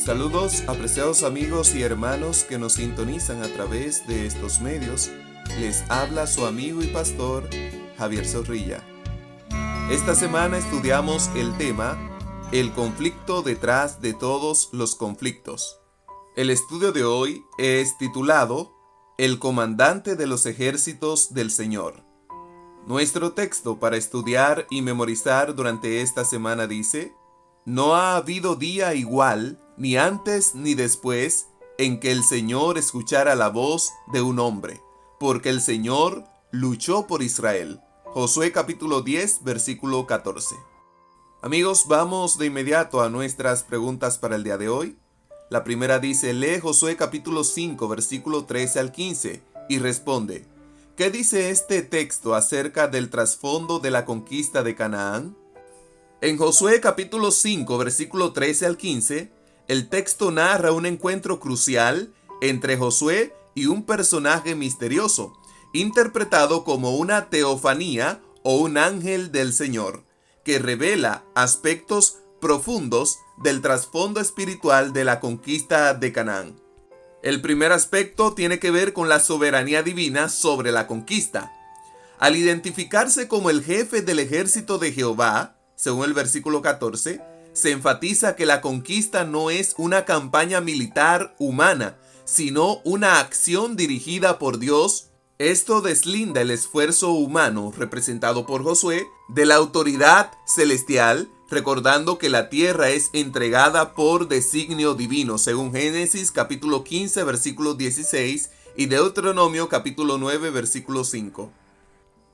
Saludos, apreciados amigos y hermanos que nos sintonizan a través de estos medios. Les habla su amigo y pastor Javier Zorrilla. Esta semana estudiamos el tema El conflicto detrás de todos los conflictos. El estudio de hoy es titulado El comandante de los ejércitos del Señor. Nuestro texto para estudiar y memorizar durante esta semana dice: No ha habido día igual, ni antes ni después, en que el Señor escuchara la voz de un hombre, porque el Señor luchó por Israel. Josué capítulo 10, versículo 14. Amigos, vamos de inmediato a nuestras preguntas para el día de hoy. La primera dice: lee Josué capítulo 5, versículo 13 al 15, y responde: ¿qué dice este texto acerca del trasfondo de la conquista de Canaán? En Josué capítulo 5, versículo 13 al 15, el texto narra un encuentro crucial entre Josué y un personaje misterioso, interpretado como una teofanía o un ángel del Señor, que revela aspectos profundos del trasfondo espiritual de la conquista de Canaán. El primer aspecto tiene que ver con la soberanía divina sobre la conquista. Al identificarse como el jefe del ejército de Jehová, según el versículo 14, se enfatiza que la conquista no es una campaña militar humana, sino una acción dirigida por Dios. Esto deslinda el esfuerzo humano, representado por Josué, de la autoridad celestial, recordando que la tierra es entregada por designio divino, según Génesis capítulo 15, versículo 16 y Deuteronomio capítulo 9, versículo 5.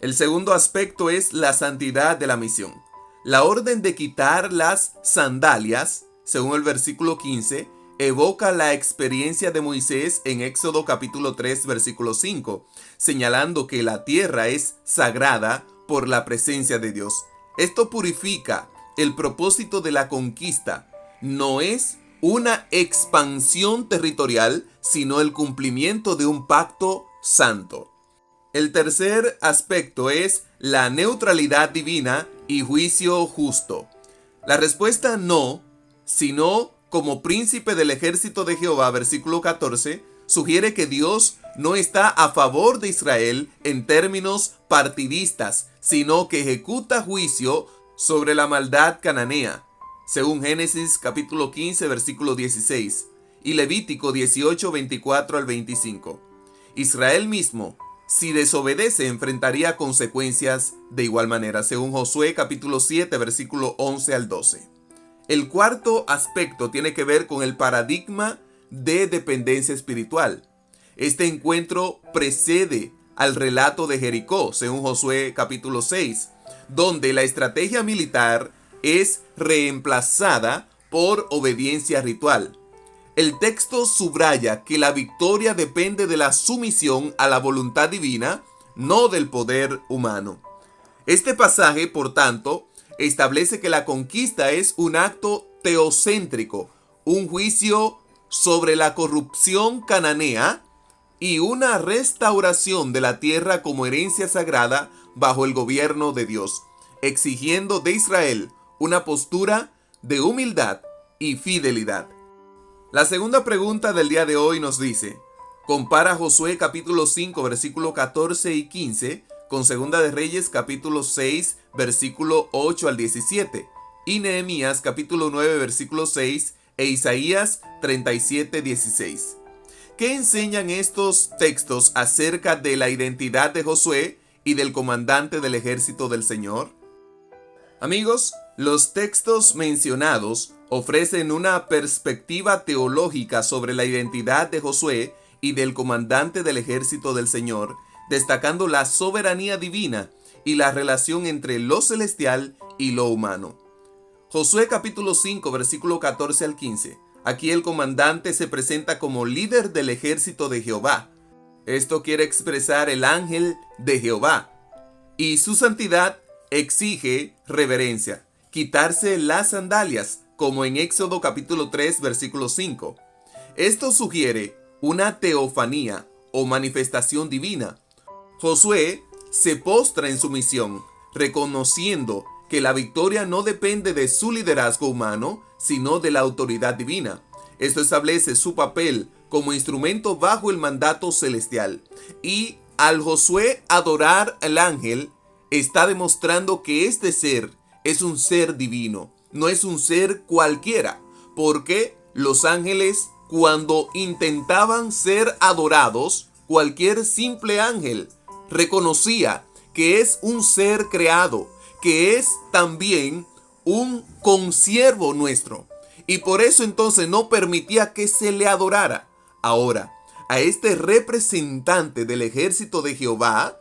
El segundo aspecto es la santidad de la misión. La orden de quitar las sandalias, según el versículo 15, evoca la experiencia de Moisés en Éxodo capítulo 3, versículo 5, señalando que la tierra es sagrada por la presencia de Dios. Esto purifica. El propósito de la conquista no es una expansión territorial, sino el cumplimiento de un pacto santo. El tercer aspecto es la neutralidad divina y juicio justo. La respuesta no, sino como príncipe del ejército de Jehová, versículo 14, sugiere que Dios no está a favor de Israel en términos partidistas, sino que ejecuta juicio sobre la maldad cananea, según Génesis capítulo 15, versículo 16, y Levítico 18, 24 al 25. Israel mismo, si desobedece, enfrentaría consecuencias de igual manera, según Josué capítulo 7, versículo 11 al 12. El cuarto aspecto tiene que ver con el paradigma de dependencia espiritual. Este encuentro precede al relato de Jericó, según Josué capítulo 6, donde la estrategia militar es reemplazada por obediencia ritual. El texto subraya que la victoria depende de la sumisión a la voluntad divina, no del poder humano. Este pasaje, por tanto, establece que la conquista es un acto teocéntrico, un juicio sobre la corrupción cananea y una restauración de la tierra como herencia sagrada bajo el gobierno de Dios, exigiendo de Israel una postura de humildad y fidelidad. La segunda pregunta del día de hoy nos dice: compara Josué capítulo 5 versículo 14 y 15 con Segunda de Reyes capítulo 6 versículo 8 al 17 y Nehemías capítulo 9 versículo 6 e Isaías 37, 16. ¿Qué enseñan estos textos acerca de la identidad de Josué y del comandante del ejército del Señor? Amigos, los textos mencionados ofrecen una perspectiva teológica sobre la identidad de Josué y del comandante del ejército del Señor, destacando la soberanía divina y la relación entre lo celestial y lo humano. Josué capítulo 5, versículo 14 al 15. Aquí el comandante se presenta como líder del ejército de Jehová. Esto quiere expresar el ángel de Jehová. Y su santidad exige reverencia, quitarse las sandalias, como en Éxodo capítulo 3, versículo 5. Esto sugiere una teofanía o manifestación divina. Josué se postra en sumisión, reconociendo que la victoria no depende de su liderazgo humano, sino de la autoridad divina. Esto establece su papel como instrumento bajo el mandato celestial. Y al Josué adorar al ángel, está demostrando que este ser es un ser divino, no es un ser cualquiera, porque los ángeles, cuando intentaban ser adorados, cualquier simple ángel reconocía que es un ser creado, que es también un consiervo nuestro, y por eso entonces no permitía que se le adorara. Ahora, a este representante del ejército de Jehová,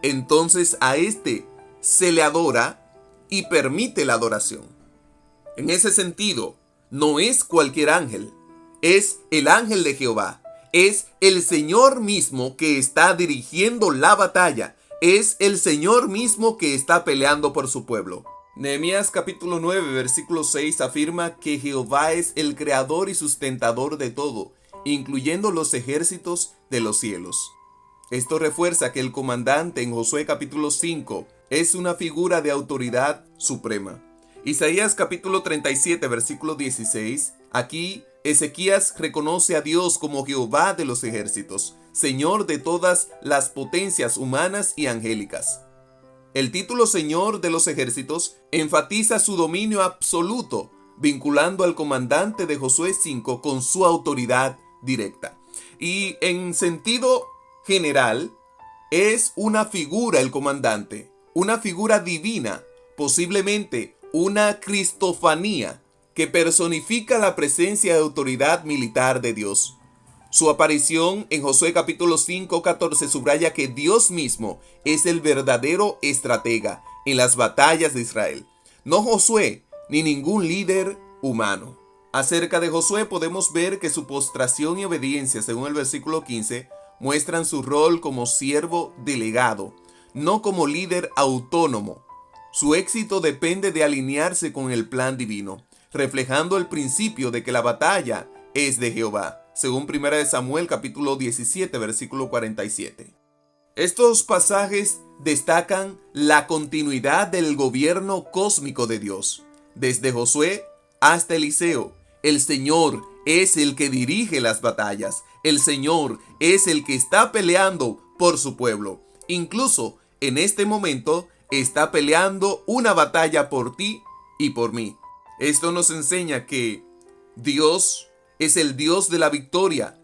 entonces a este se le adora y permite la adoración. En ese sentido, no es cualquier ángel, es el ángel de Jehová, es el Señor mismo que está dirigiendo la batalla, es el Señor mismo que está peleando por su pueblo. Nehemías capítulo 9, versículo 6 afirma que Jehová es el creador y sustentador de todo, incluyendo los ejércitos de los cielos. Esto refuerza que el comandante en Josué capítulo 5 es una figura de autoridad suprema. Isaías capítulo 37, versículo 16, aquí Ezequías reconoce a Dios como Jehová de los ejércitos, Señor de todas las potencias humanas y angélicas. El título Señor de los ejércitos enfatiza su dominio absoluto, vinculando al comandante de Josué 5 con su autoridad directa. Y en sentido general, es una figura el comandante, una figura divina, posiblemente una cristofanía que personifica la presencia de autoridad militar de Dios. Su aparición en Josué capítulo 5:14 subraya que Dios mismo es el verdadero estratega en las batallas de Israel, no Josué ni ningún líder humano. Acerca de Josué podemos ver que su postración y obediencia, según el versículo 15, muestran su rol como siervo delegado, no como líder autónomo. Su éxito depende de alinearse con el plan divino, reflejando el principio de que la batalla es de Jehová, según 1 Samuel capítulo 17, versículo 47. Estos pasajes destacan la continuidad del gobierno cósmico de Dios. Desde Josué hasta Eliseo, el Señor es el que dirige las batallas. El Señor es el que está peleando por su pueblo. Incluso en este momento está peleando una batalla por ti y por mí. Esto nos enseña que Dios es el Dios de la victoria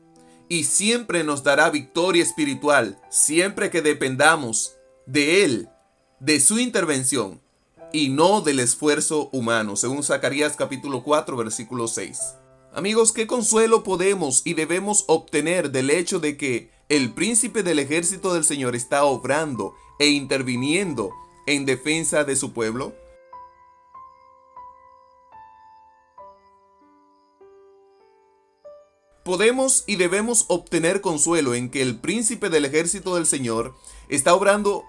y siempre nos dará victoria espiritual, siempre que dependamos de Él, de su intervención y no del esfuerzo humano, según Zacarías capítulo 4, versículo 6. Amigos, ¿qué consuelo podemos y debemos obtener del hecho de que el príncipe del ejército del Señor está obrando e interviniendo en defensa de su pueblo? Podemos y debemos obtener consuelo en que el príncipe del ejército del Señor está obrando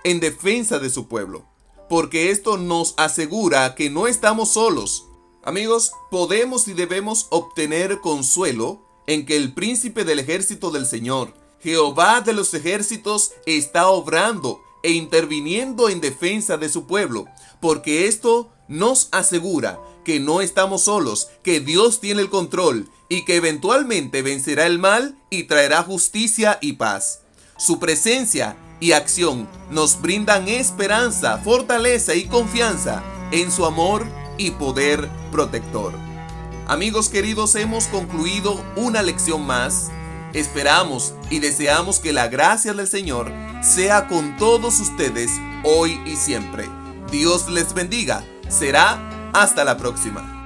en defensa de su pueblo, porque esto nos asegura que no estamos solos. Amigos, podemos y debemos obtener consuelo en que el príncipe del ejército del Señor, Jehová de los ejércitos, está obrando e interviniendo en defensa de su pueblo, porque esto nos asegura que no estamos solos, que Dios tiene el control y que eventualmente vencerá el mal y traerá justicia y paz. Su presencia y acción nos brindan esperanza, fortaleza y confianza en su amor y poder protector. Amigos queridos, hemos concluido una lección más. Esperamos y deseamos que la gracia del Señor sea con todos ustedes hoy y siempre. Dios les bendiga. Será hasta la próxima.